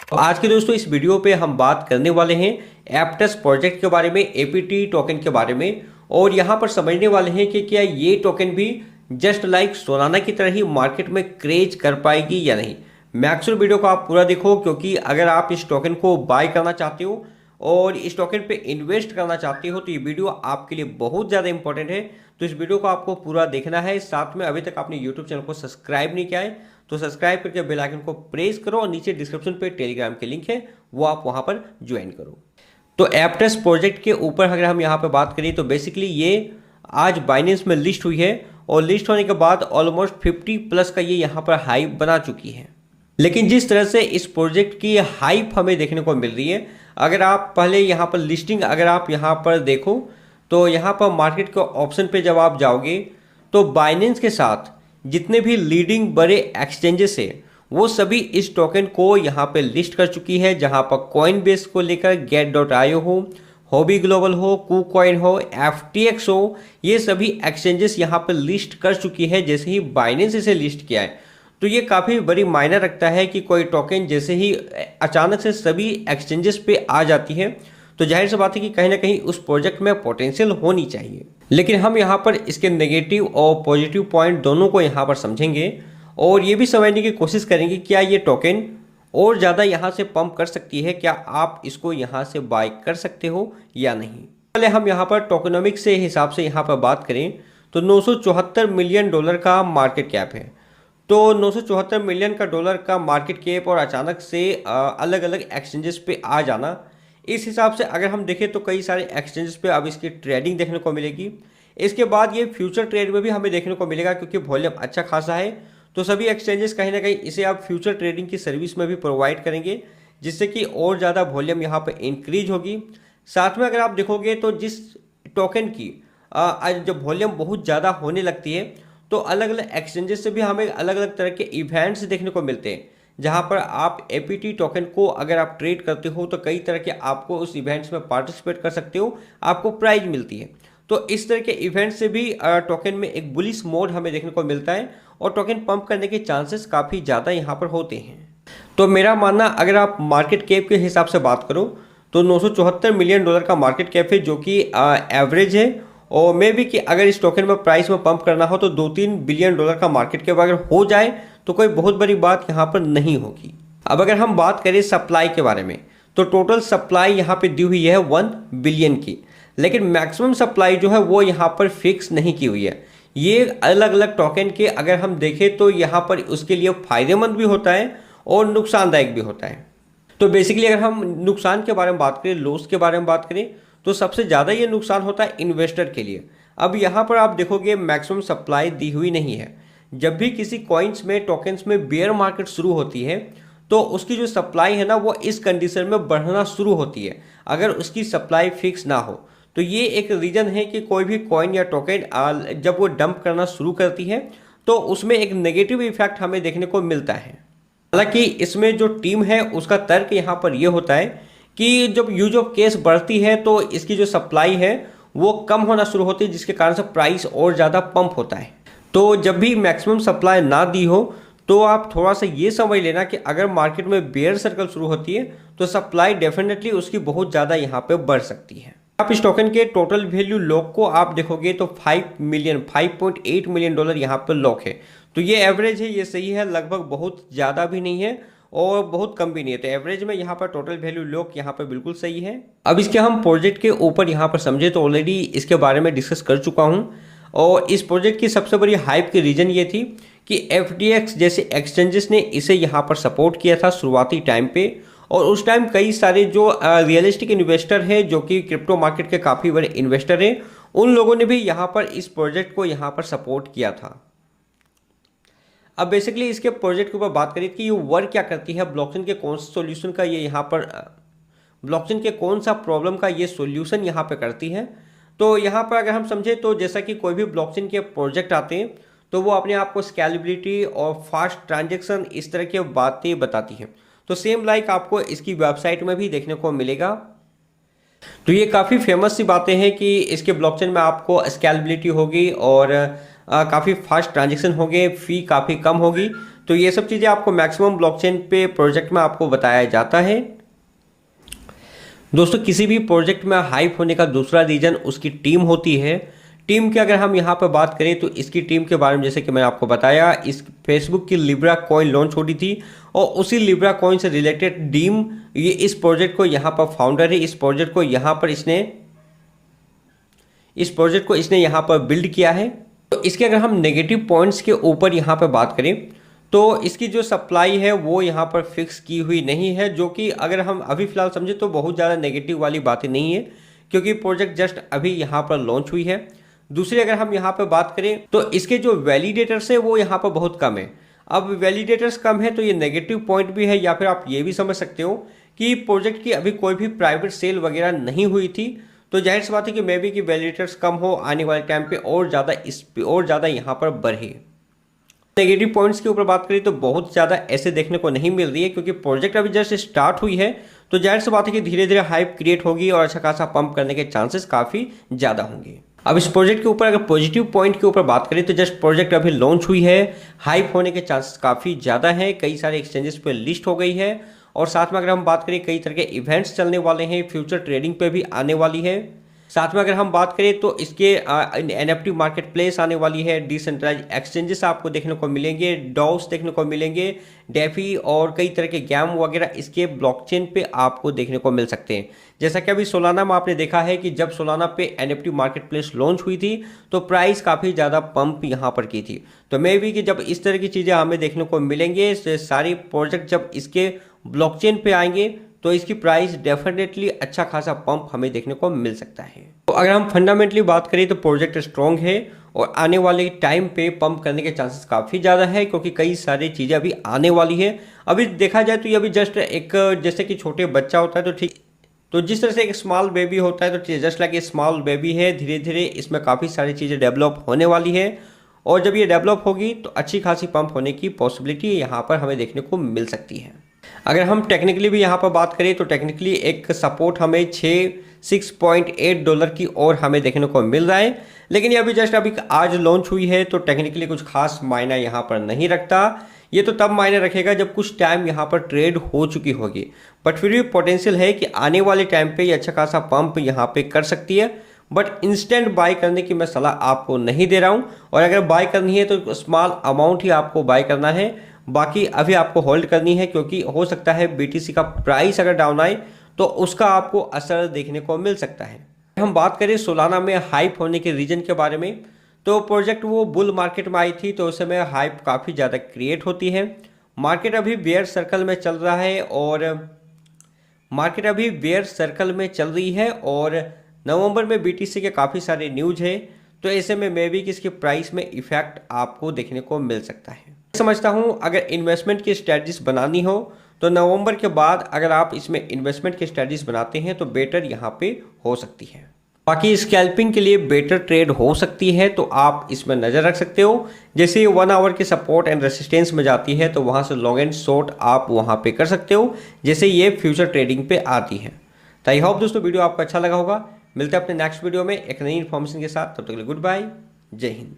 तो आज के दोस्तों इस वीडियो पे हम बात करने वाले हैं एप्टेस प्रोजेक्ट के बारे में, एपीटी टोकन के बारे में। और यहाँ पर समझने वाले हैं कि क्या ये टोकन भी जस्ट लाइक सोलाना की तरह ही मार्केट में क्रेज कर पाएगी या नहीं। मैक्सिमम वीडियो को आप पूरा देखो, क्योंकि अगर आप इस टोकन को बाय करना चाहते हो और इस टोकन पे इन्वेस्ट करना चाहते हो तो ये वीडियो आपके लिए बहुत ज़्यादा इंपॉर्टेंट है। तो इस वीडियो को आपको पूरा देखना है। साथ में अभी तक आपने यूट्यूब चैनल को सब्सक्राइब नहीं किया है तो सब्सक्राइब करके बेल आइकन को प्रेस करो और नीचे डिस्क्रिप्शन पे टेलीग्राम के लिंक है, वो आप वहां पर ज्वाइन करो। तो एप्टेस प्रोजेक्ट के ऊपर अगर हम यहाँ पे बात करें तो बेसिकली ये आज बाइनेंस में लिस्ट हुई है और लिस्ट होने के बाद ऑलमोस्ट 50+ का ये यहाँ पर हाइप बना चुकी है। लेकिन जिस तरह से इस प्रोजेक्ट की हाइप हमें देखने को मिल रही है, अगर आप पहले यहाँ पर लिस्टिंग अगर आप यहाँ पर देखो तो यहाँ पर मार्केट के ऑप्शन पे जब आप जाओगे तो बाइनेंस के साथ जितने भी लीडिंग बड़े एक्सचेंजेस है वो सभी इस टोकन को यहाँ पे लिस्ट कर चुकी है। जहाँ पर कॉइनबेस को लेकर get.io हो, हॉबी ग्लोबल हो, KuCoin हो, FTX हो, ये सभी एक्सचेंजेस यहाँ पे लिस्ट कर चुकी है जैसे ही बाइनेंस इसे लिस्ट किया है। तो ये काफ़ी बड़ी मायने रखता है कि कोई टोकन जैसे ही अचानक से सभी एक्सचेंजेस पे आ जाती है तो जाहिर सी बात है कि कहीं ना कहीं उस प्रोजेक्ट में पोटेंशियल होनी चाहिए। लेकिन हम यहाँ पर इसके नेगेटिव और पॉजिटिव पॉइंट दोनों को यहाँ पर समझेंगे और ये भी समझने की कोशिश करेंगे क्या ये टोकन और ज़्यादा यहाँ से पंप कर सकती है, क्या आप इसको यहाँ से बाय कर सकते हो या नहीं। पहले हम यहाँ पर टोकनोमिक्स से हिसाब से यहाँ पर बात करें तो $974 मिलियन का मार्केट कैप है। तो $974 मिलियन का मार्केट कैप और अचानक से अलग अलग एक्सचेंजेस पे आ जाना, इस हिसाब से अगर हम देखें तो कई सारे एक्सचेंजेस पे अब इसकी ट्रेडिंग देखने को मिलेगी। इसके बाद ये फ्यूचर ट्रेड में भी हमें देखने को मिलेगा क्योंकि वॉल्यूम अच्छा खासा है। तो सभी एक्सचेंजेस कहीं ना कहीं इसे अब फ्यूचर ट्रेडिंग की सर्विस में भी प्रोवाइड करेंगे जिससे कि और ज़्यादा वॉल्यूम यहाँ पर इंक्रीज होगी। साथ में अगर आप देखोगे तो जिस टोकन की जब वॉल्यूम बहुत ज़्यादा होने लगती है तो अलग अलग एक्सचेंजेस से भी हमें अलग अलग तरह के इवेंट्स देखने को मिलते हैं, जहां पर आप एपीटी टोकन को अगर आप ट्रेड करते हो तो कई तरह के आपको उस इवेंट्स में पार्टिसिपेट कर सकते हो, आपको प्राइज मिलती है। तो इस तरह के इवेंट से भी टोकन में एक बुलिश मोड हमें देखने को मिलता है और टोकन पंप करने के चांसेस काफ़ी ज़्यादा यहाँ पर होते हैं। तो मेरा मानना, अगर आप मार्केट कैप के हिसाब से बात करो तो $974 मिलियन का मार्केट कैप है जो कि एवरेज है। और मे भी कि अगर इस टोकन में प्राइस में पंप करना हो तो $2-3 बिलियन का मार्केट कैप अगर हो जाए तो कोई बहुत बड़ी बात यहाँ पर नहीं होगी। अब अगर हम बात करें सप्लाई के बारे में तो टोटल सप्लाई यहाँ पे दी हुई है 1 बिलियन की, लेकिन मैक्सिमम सप्लाई जो है वो यहाँ पर फिक्स नहीं की हुई है। ये अलग अलग टोकन के अगर हम देखें तो यहाँ पर उसके लिए फायदेमंद भी होता है और नुकसानदायक भी होता है। तो बेसिकली अगर हम नुकसान के बारे में बात करें, लॉस के बारे में बात करें तो सबसे ज़्यादा ये नुकसान होता है इन्वेस्टर के लिए। अब यहाँ पर आप देखोगे मैक्सिमम सप्लाई दी हुई नहीं है। जब भी किसी कॉइन्स में, टोकन्स में बेयर मार्केट शुरू होती है तो उसकी जो सप्लाई है ना वो इस कंडीशन में बढ़ना शुरू होती है अगर उसकी सप्लाई फिक्स ना हो। तो ये एक रीज़न है कि कोई भी कॉइन या टोकन जब वो डंप करना शुरू करती है तो उसमें एक नेगेटिव इफेक्ट हमें देखने को मिलता है। हालांकि इसमें जो टीम है उसका तर्क यहाँ पर यह होता है कि जब यूज ऑफ कैश बढ़ती है तो इसकी जो सप्लाई है वो कम होना शुरू होती है, जिसके कारण से प्राइस और ज़्यादा पंप होता है। तो जब भी मैक्सिमम सप्लाई ना दी हो तो आप थोड़ा सा ये समझ लेना कि अगर मार्केट में बेयर सर्कल शुरू होती है तो सप्लाई डेफिनेटली उसकी बहुत ज़्यादा यहाँ पे बढ़ सकती है। आप इस टोकन के टोटल वैल्यू लॉक को आप देखोगे तो $5.8 मिलियन यहाँ पर लॉक है। तो ये एवरेज है, ये सही है, लगभग बहुत ज़्यादा भी नहीं है और बहुत कम भी नहीं है। तो एवरेज में यहाँ पर टोटल वैल्यू लॉक यहाँ पर बिल्कुल सही है। अब इसके हम प्रोजेक्ट के ऊपर यहाँ पर समझे तो ऑलरेडी इसके बारे में डिस्कस कर चुका हूँ और इस प्रोजेक्ट की सबसे बड़ी हाइप की रीज़न ये थी कि FTX जैसे एक्सचेंजेस ने इसे यहाँ पर सपोर्ट किया था शुरुआती टाइम पे। और उस टाइम कई सारे जो रियलिस्टिक इन्वेस्टर हैं जो कि क्रिप्टो मार्केट के काफ़ी बड़े इन्वेस्टर हैं, उन लोगों ने भी यहाँ पर इस प्रोजेक्ट को यहाँ पर सपोर्ट किया था। अब बेसिकली इसके प्रोजेक्ट के ऊपर बात करें कि ये वर्क क्या करती है, ब्लॉकचेन के कौन सा सॉल्यूशन का ये यहाँ पर, ब्लॉकचेन के कौन सा प्रॉब्लम का ये सॉल्यूशन यहाँ पे करती है। तो यहाँ पर अगर हम समझे तो जैसा कि कोई भी ब्लॉकचेन के प्रोजेक्ट आते हैं तो वो अपने आप को स्केलेबिलिटी और फास्ट ट्रांजेक्शन इस तरह की बातें बताती है। तो सेम लाइक आपको इसकी वेबसाइट में भी देखने को मिलेगा। तो ये काफ़ी फेमस सी बातें हैं कि इसके ब्लॉकचेन में आपको स्केलेबिलिटी होगी और काफ़ी फास्ट ट्रांजेक्शन होंगे, फ़ी काफ़ी कम होगी। तो ये सब चीज़ें आपको मैक्सिमम ब्लॉकचेन पे प्रोजेक्ट में आपको बताया जाता है। दोस्तों किसी भी प्रोजेक्ट में हाइप होने का दूसरा रीजन उसकी टीम होती है। टीम की अगर हम यहाँ पर बात करें तो इसकी टीम के बारे में जैसे कि मैंने आपको बताया, इस फेसबुक की लिब्रा कॉइन लॉन्च हो रही थी और उसी लिब्रा कॉइन से रिलेटेड टीम ये इस प्रोजेक्ट को यहाँ पर फाउंडर है, इस प्रोजेक्ट को इसने यहाँ पर बिल्ड किया है। तो इसके अगर हम नेगेटिव पॉइंट्स के ऊपर यहाँ पर बात करें तो इसकी जो सप्लाई है वो यहाँ पर फिक्स की हुई नहीं है, जो कि अगर हम अभी फिलहाल समझे तो बहुत ज़्यादा नेगेटिव वाली बातें नहीं है, क्योंकि प्रोजेक्ट जस्ट अभी यहाँ पर लॉन्च हुई है। दूसरी अगर हम यहाँ पर बात करें तो इसके जो वैलिडेटर्स है वो यहाँ पर बहुत कम है। अब वैलिडेटर्स कम है तो ये नेगेटिव पॉइंट भी है, या फिर आप ये भी समझ सकते हो कि प्रोजेक्ट की अभी कोई भी प्राइवेट सेल वगैरह नहीं हुई थी, तो जाहिर सी बात है कि मे बी कि वैलिडेटर्स कम हो, आने वाले टाइम पे और ज़्यादा यहाँ पर बढ़े। नेगेटिव पॉइंट्स के ऊपर बात करें तो बहुत ज़्यादा ऐसे देखने को नहीं मिल रही है, क्योंकि प्रोजेक्ट अभी जस्ट स्टार्ट हुई है, तो जाहिर सी बात है कि धीरे धीरे हाइप क्रिएट होगी और अच्छा खासा पंप करने के चांसेस काफ़ी ज़्यादा होंगे। अब इस प्रोजेक्ट के ऊपर अगर पॉजिटिव पॉइंट के ऊपर बात करें तो जस्ट प्रोजेक्ट अभी लॉन्च हुई है, हाइप होने के चांसेस काफ़ी ज़्यादा हैं, कई सारे एक्सचेंजेस पे लिस्ट हो गई है और साथ में अगर हम बात करें कई तरह के इवेंट्स चलने वाले हैं, फ्यूचर ट्रेडिंग पे भी आने वाली है। साथ में अगर हम बात करें तो इसके NFT मार्केट प्लेस आने वाली है, डिसेंट्रलाइज एक्सचेंजेस आपको देखने को मिलेंगे, डॉस देखने को मिलेंगे, डेफी और कई तरह के गेम वगैरह इसके ब्लॉकचेन पे आपको देखने को मिल सकते हैं। जैसा कि अभी सोलाना में आपने देखा है कि जब सोलाना पे NFT मार्केट प्लेस लॉन्च हुई थी तो प्राइस काफ़ी ज़्यादा पंप यहाँ पर की थी। तो मे बी कि जब इस तरह की चीज़ें हमें देखने को मिलेंगे, सारी प्रोजेक्ट जब इसके ब्लॉकचेन पे आएंगे तो इसकी प्राइस डेफिनेटली अच्छा खासा पंप हमें देखने को मिल सकता है। तो अगर हम फंडामेंटली बात करें तो प्रोजेक्ट स्ट्रॉन्ग है और आने वाले टाइम पे पंप करने के चांसेस काफ़ी ज़्यादा है, क्योंकि कई सारी चीज़ें अभी आने वाली है। अभी देखा जाए तो ये अभी जस्ट एक जैसे कि छोटे बच्चा होता है तो ठीक, तो जिस तरह से एक स्मॉल बेबी होता है तो just like a small baby है, धीरे धीरे इसमें काफ़ी सारी चीज़ें डेवलप होने वाली है और जब ये डेवलप होगी तो अच्छी खासी पंप होने की पॉसिबिलिटी यहाँ पर हमें देखने को मिल सकती है। अगर हम टेक्निकली भी यहाँ पर बात करें तो टेक्निकली एक सपोर्ट हमें 6.8 डॉलर की और हमें देखने को मिल रहा है, लेकिन ये अभी आज लॉन्च हुई है तो टेक्निकली कुछ खास मायना यहाँ पर नहीं रखता। ये तो तब मायने रखेगा जब कुछ टाइम यहाँ पर ट्रेड हो चुकी होगी, बट फिर भी पोटेंशियल है कि आने वाले टाइम पे ये अच्छा खासा पंप यहाँ पे कर सकती है। बट इंस्टेंट बाय करने की मैं सलाह आपको नहीं दे रहा हूँ, और अगर बाय करनी है तो स्मॉल अमाउंट ही आपको बाय करना है, बाकी अभी आपको होल्ड करनी है, क्योंकि हो सकता है BTC का प्राइस अगर डाउन आए तो उसका आपको असर देखने को मिल सकता है। हम बात करें सोलाना में हाइप होने के रीजन के बारे में, तो प्रोजेक्ट वो बुल मार्केट में आई थी तो उस समय हाइप काफ़ी ज़्यादा क्रिएट होती है। मार्केट अभी बेयर सर्कल में चल रहा है और नवंबर में BTC के काफ़ी सारे न्यूज है, तो ऐसे में मे बी कि इसके प्राइस में इफेक्ट आपको देखने को मिल सकता है। समझता हूँ अगर इन्वेस्टमेंट की स्ट्रेटजीज बनानी हो तो नवंबर के बाद अगर आप इसमें इन्वेस्टमेंट की स्ट्रेटजीज बनाते हैं तो बेटर यहाँ पे हो सकती है। बाकी स्कैल्पिंग के लिए बेटर ट्रेड हो सकती है तो आप इसमें नज़र रख सकते हो। जैसे ये 1 आवर के सपोर्ट एंड रेसिस्टेंस में जाती है तो वहाँ से लॉन्ग एंड शॉर्ट आप वहाँ पे कर सकते हो, जैसे ये फ्यूचर ट्रेडिंग पे आती है। तो आई होप दोस्तों वीडियो आपको अच्छा लगा होगा। मिलते हैं अपने नेक्स्ट वीडियो में एक नई इन्फॉर्मेशन के साथ, तब तक के लिए गुड बाय, जय हिंद।